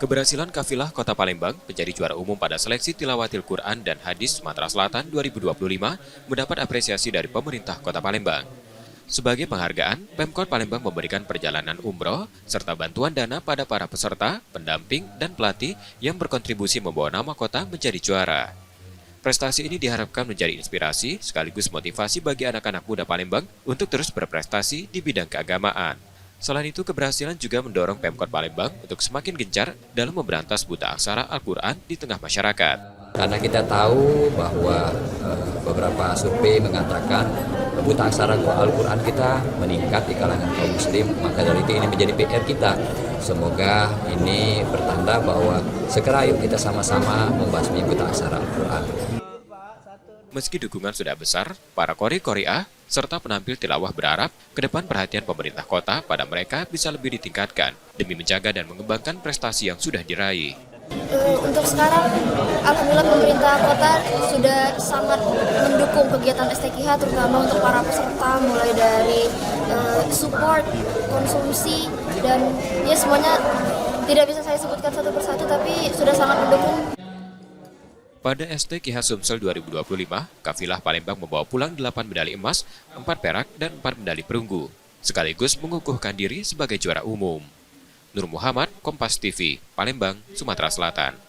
Keberhasilan kafilah Kota Palembang menjadi juara umum pada seleksi Tilawatil Quran dan Hadis Sumatera Selatan 2025 mendapat apresiasi dari pemerintah Kota Palembang. Sebagai penghargaan, Pemkot Palembang memberikan perjalanan umroh serta bantuan dana pada para peserta, pendamping, dan pelatih yang berkontribusi membawa nama kota menjadi juara. Prestasi ini diharapkan menjadi inspirasi sekaligus motivasi bagi anak-anak muda Palembang untuk terus berprestasi di bidang keagamaan. Selain itu, keberhasilan juga mendorong Pemkot Palembang untuk semakin gencar dalam memberantas buta aksara Al-Quran di tengah masyarakat. Karena kita tahu bahwa beberapa survei mengatakan buta aksara Al-Quran kita meningkat di kalangan kaum muslim, maka dari itu ini menjadi PR kita. Semoga ini bertanda bahwa segera yuk kita sama-sama membasmi buta aksara Al-Quran. Meski dukungan sudah besar, para kori-koriah serta penampil tilawah berharap ke depan perhatian pemerintah kota pada mereka bisa lebih ditingkatkan demi menjaga dan mengembangkan prestasi yang sudah diraih. Untuk sekarang, alhamdulillah pemerintah kota sudah sangat mendukung kegiatan STQH, terutama untuk para peserta, mulai dari support, konsumsi, dan ya semuanya tidak bisa saya sebutkan satu persatu, tapi sudah sangat mendukung. Pada STQH Sumsel 2025, kafilah Palembang membawa pulang 8 medali emas, 4 perak, dan 4 medali perunggu, sekaligus mengukuhkan diri sebagai juara umum. Nur Muhammad, Kompas TV, Palembang, Sumatera Selatan.